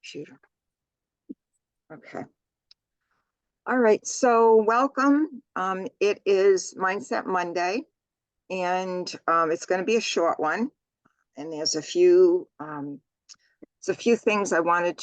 computer. Okay. All right, so welcome. It is Mindset Monday, and it's going to be a short one. And there's a few things I wanted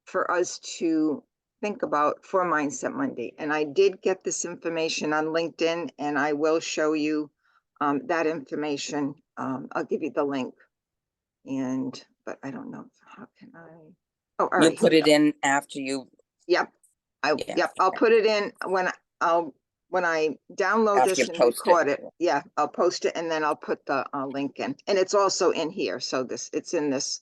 for us to think about for Mindset Monday. And I did get this information on LinkedIn, and I will show you that information. I'll give you the link. But I don't know, how can I? Oh, all right. You put it in after you. Yep. I'll put it in when I download After this you and post record it. Yeah, I'll post it and then I'll put the link in, and it's also in here. So it's in this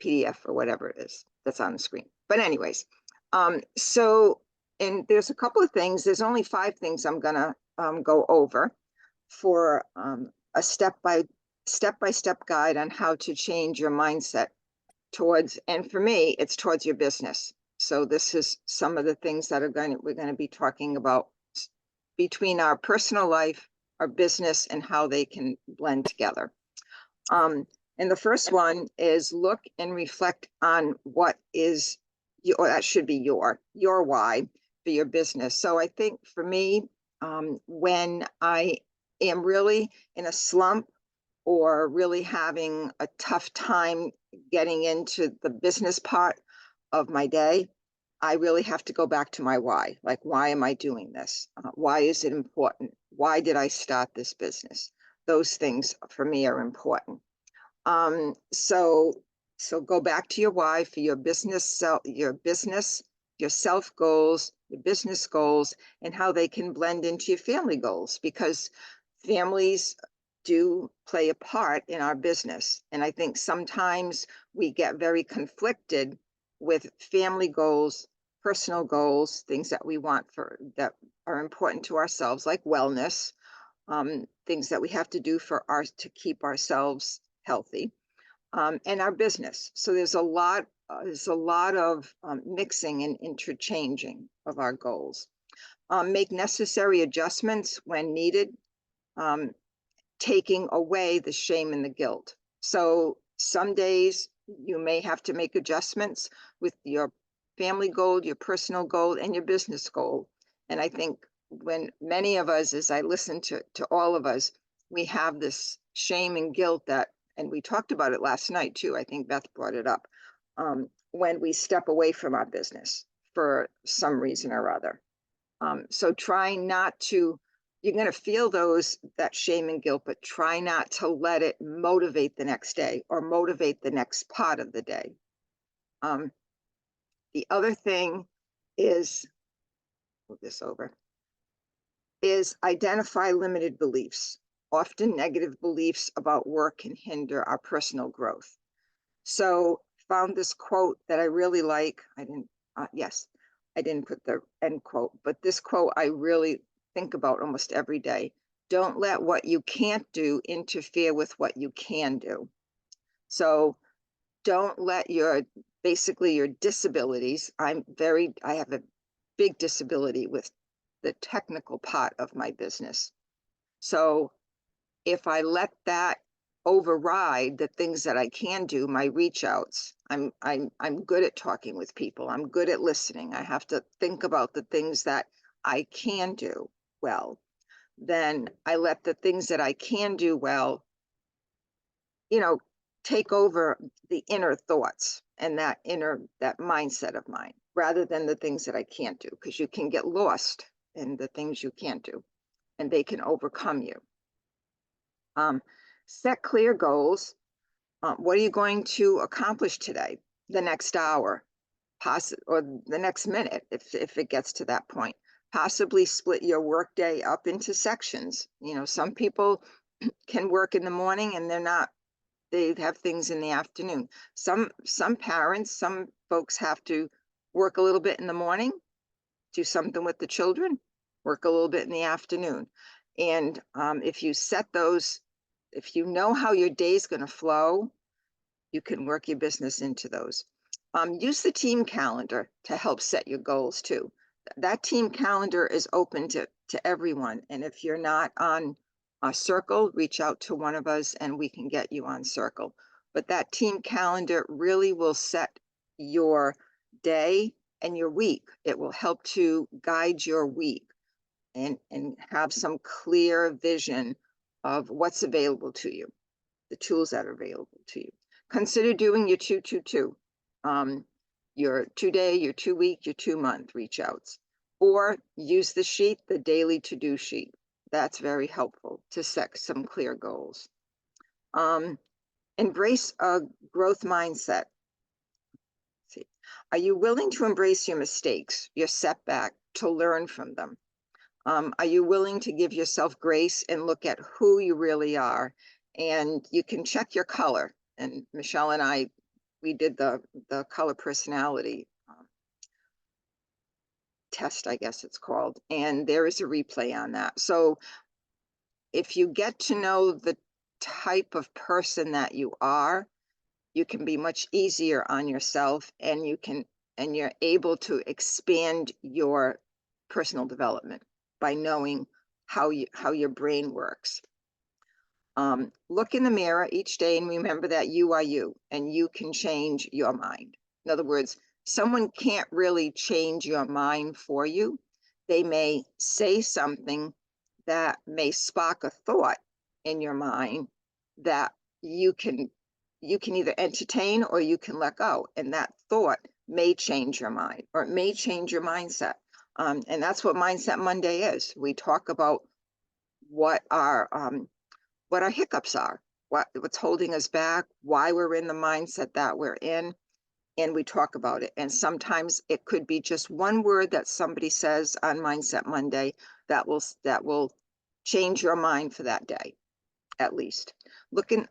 PDF or whatever it is that's on the screen. But anyways, and there's a couple of things. There's only 5 things I'm gonna go over for a step-by-step guide on how to change your mindset towards, and for me, it's towards your business. So this is some of the things that we're going to be talking about between our personal life, our business, and how they can blend together. And the first one is look and reflect on what is that should be your why for your business. So I think for me, when I am really in a slump or really having a tough time getting into the business part of my day, I really have to go back to my why. Like, why am I doing this? Why is it important? Why did I start this business? Those things for me are important. So go back to your why for your business, your self goals, your business goals, and how they can blend into your family goals, because families do play a part in our business. And I think sometimes we get very conflicted with family goals, personal goals, things that we want that are important to ourselves, like wellness, things that we have to do to keep ourselves healthy, and our business. So there's a lot of mixing and interchanging of our goals. Make necessary adjustments when needed, taking away the shame and the guilt. So some days you may have to make adjustments with your family goal, your personal goal, and your business goal. And I think when many of us, as I listen to all of us, we have this shame and guilt and we talked about it last night too. I think Beth brought it up, when we step away from our business for some reason or other. So try not to, you're going to feel that shame and guilt, but try not to let it motivate the next day or motivate the next part of the day. The other thing is, move this over, is identify limited beliefs. Often negative beliefs about work can hinder our personal growth. So found this quote that I really like. I didn't put the end quote, but this quote I really think about almost every day. Don't let what you can't do interfere with what you can do. So don't let your disabilities, I have a big disability with the technical part of my business. So if I let that override the things that I can do, my reach outs, I'm good at talking with people. I'm good at listening. I have to think about the things that I can do well. Then I let the things that I can do well, take over the inner thoughts and that mindset of mine, rather than the things that I can't do, because you can get lost in the things you can't do and they can overcome you. Set clear goals. What are you going to accomplish today, the next hour, or the next minute, if it gets to that point? Possibly split your workday up into sections. Some people can work in the morning and they have things in the afternoon. Some parents, some folks have to work a little bit in the morning, do something with the children, work a little bit in the afternoon. And if you set those, if you know how your day is going to flow, you can work your business into those. Use the team calendar to help set your goals too. That team calendar is open to everyone. And if you're not on a Circle, reach out to one of us and we can get you on Circle. but that team calendar really will set your day and your week. It will help to guide your week and have some clear vision of what's available to you, the tools that are available to you. Consider doing your 2-2-2, your 2-day, your 2-week, your 2-month reach outs, or use the sheet, the daily to-do sheet. That's very helpful to set some clear goals. Embrace a growth mindset. See, are you willing to embrace your mistakes, your setback, to learn from them? Are you willing to give yourself grace and look at who you really are? And you can check your color. And Michelle and I, we did the color personality test, I guess it's called. And there is a replay on that. So if you get to know the type of person that you are, you can be much easier on yourself, and you're able to expand your personal development by knowing how your brain works. Look in the mirror each day and remember that you are you, and you can change your mind. In other words, someone can't really change your mind for you. They may say something that may spark a thought in your mind that you can either entertain or you can let go. And that thought may change your mind, or it may change your mindset. And that's what Mindset Monday is. We talk about what our hiccups are, what's holding us back, why we're in the mindset that we're in, and we talk about it. And sometimes it could be just one word that somebody says on Mindset Monday that will change your mind for that day, at least.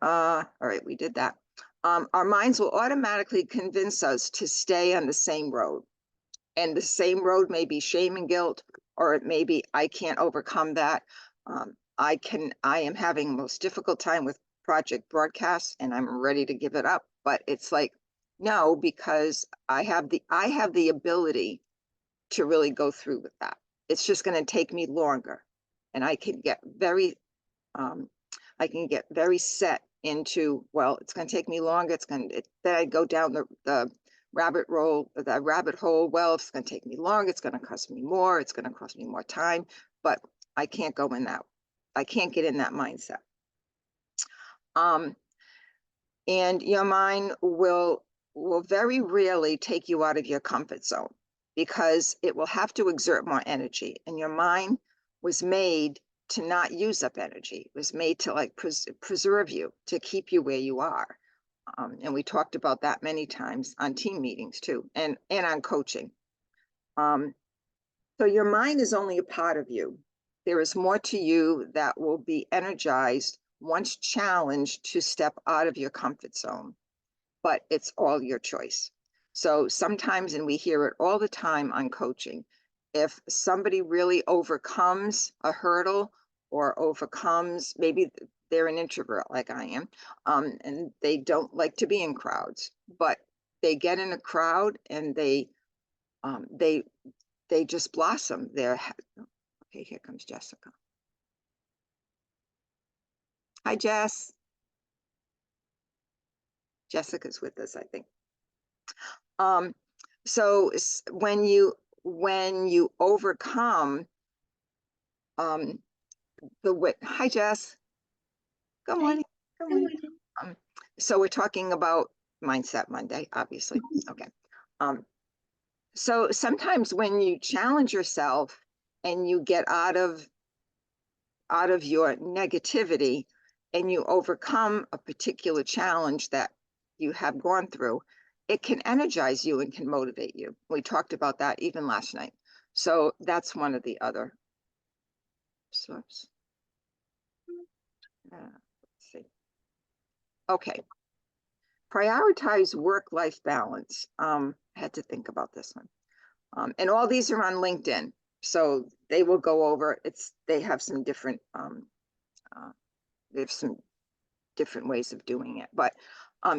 All right, we did that. Our minds will automatically convince us to stay on the same road. And the same road may be shame and guilt, or it may be, I can't overcome that. I am having the most difficult time with project broadcasts and I'm ready to give it up. But it's like, no, because I have the ability to really go through with that. It's just going to take me longer. And I can get very set into, well, it's going to take me longer. Then I go down the rabbit hole. Well, it's going to take me longer. It's going to cost me more. It's going to cost me more time. But I can't go in that. I can't get in that mindset. And your mind will very rarely take you out of your comfort zone, because it will have to exert more energy. And your mind was made to not use up energy. It was made to like preserve you, to keep you where you are. And we talked about that many times on team meetings too, and on coaching. So your mind is only a part of you. There is more to you that will be energized once challenged to step out of your comfort zone, but it's all your choice. So sometimes, and we hear it all the time on coaching, if somebody really overcomes a hurdle or overcomes, maybe they're an introvert like I am, and they don't like to be in crowds, but they get in a crowd and they just blossom. Okay, here comes Jessica. Hi, Jess. Jessica's with us, I think. So when you overcome the way, hi, Jess. Good morning. Good morning. So we're talking about Mindset Monday, obviously. Okay. So sometimes when you challenge yourself and you get out of your negativity and you overcome a particular challenge that you have gone through, it can energize you and can motivate you. We talked about that even last night. So that's one of the other sources. Let's see. Okay. Prioritize work-life balance. I had to think about this one. And all these are on LinkedIn. So they will go over, they have some different, ways of doing it, but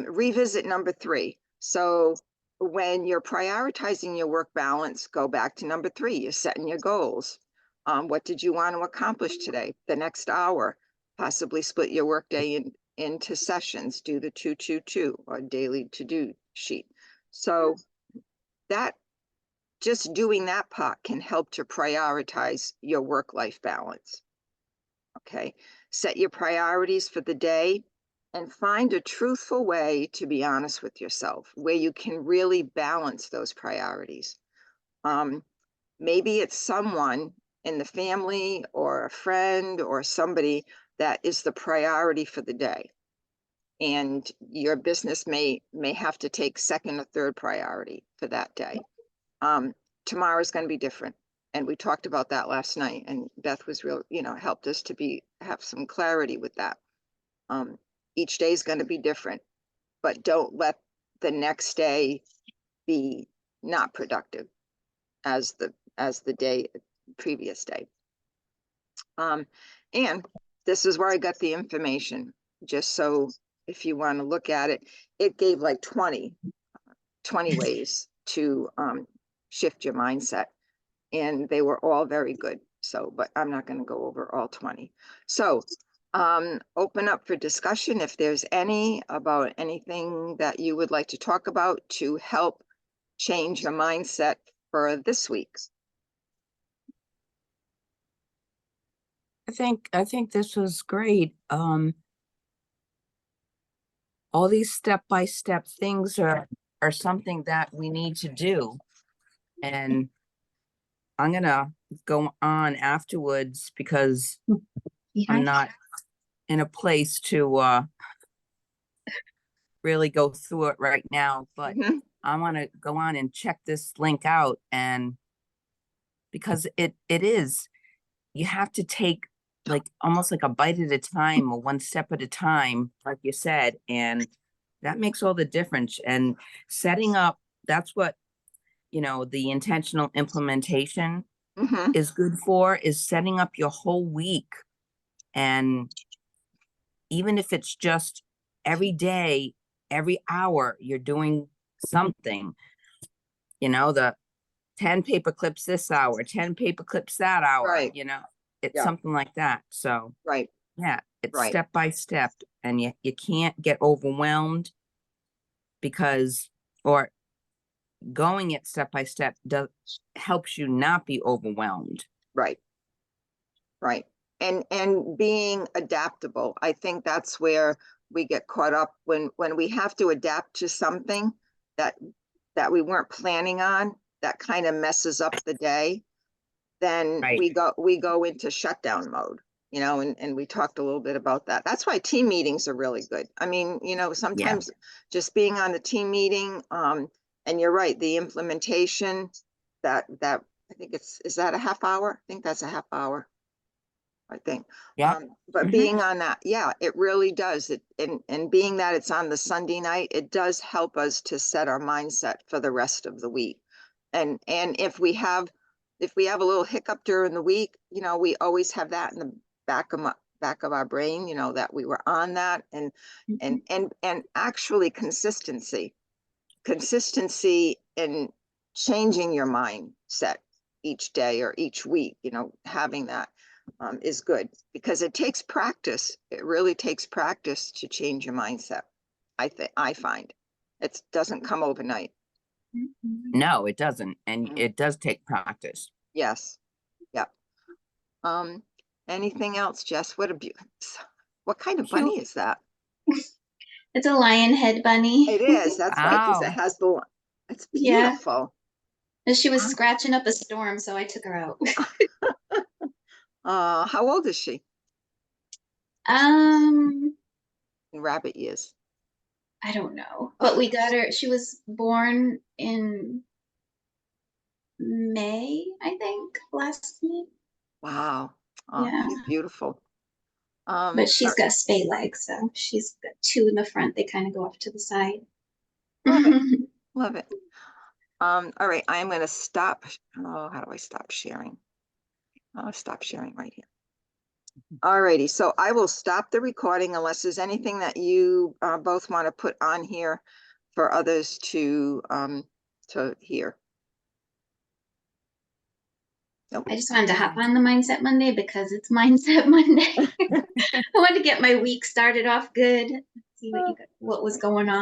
revisit number 3. So when you're prioritizing your work balance, go back to number 3. You're setting your goals. What did you want to accomplish today, the next hour? Possibly split your work day into sessions, do the 2-2-2 or daily to-do sheet. So that, just doing that part can help to prioritize your work-life balance. Okay, set your priorities for the day and find a truthful way to be honest with yourself, where you can really balance those priorities. Maybe it's someone in the family or a friend or somebody that is the priority for the day. And your business may have to take second or third priority for that day. Tomorrow's going to be different. And we talked about that last night, and Beth was real, helped us to have some clarity with that. Each day is going to be different, but don't let the next day be not productive as the previous day. And this is where I got the information, just so if you want to look at it, it gave like 20 ways to shift your mindset, and they were all very good. So, but I'm not going to go over all 20. So open up for discussion if there's any about anything that you would like to talk about to help change your mindset for this week. I think this was great. All these step-by-step things are something that we need to do. And I'm gonna go on afterwards because I'm not in a place to really go through it right now, but I want to go on and check this link out, and because it is, you have to take like almost like a bite at a time or one step at a time, like you said, and that makes all the difference. And setting up, that's what, the intentional implementation is good for, is setting up your whole week. And even if it's just every day, every hour, you're doing something, the 10 paper clips this hour, 10 paper clips that hour, Right. It's something like that. So, yeah, it's step by step, and you can't get overwhelmed or going it step by step helps you not be overwhelmed. Right. And being adaptable. I think that's where we get caught up when we have to adapt to something that we weren't planning on, that kind of messes up the day. Then we go into shutdown mode, and we talked a little bit about that. That's why team meetings are really good. I mean, sometimes just being on the team meeting, and you're right, the implementation that I think is that a half hour? I think that's a half hour. I think. But being on that, it really does. And being that it's on the Sunday night, it does help us to set our mindset for the rest of the week. And if we have a little hiccup during the week, we always have that in the back of our brain, that we were on that, and actually consistency in changing your mindset each day or each week, having that is good, because it takes practice. It really takes practice to change your mindset. I find it doesn't come overnight. No, it doesn't. And it does take practice. Yes. Yep. Anything else, Jess? What kind of bunny is that? It's a lion head bunny. It is. That's why, because it has the. It's beautiful. And she was scratching up a storm, so I took her out. How old is she? In rabbit years. I don't know, but we got her. She was born in May, I think, last May. Wow. She's beautiful. But she's got spay legs, so she's got two in the front. They kind of go off to the side. Love it. All right, I'm going to stop. Oh, how do I stop sharing? I'll stop sharing right here. All righty, so I will stop the recording unless there's anything that you both want to put on here for others to hear. Nope. I just wanted to hop on the Mindset Monday because it's Mindset Monday. I wanted to get my week started off good, see what was going on.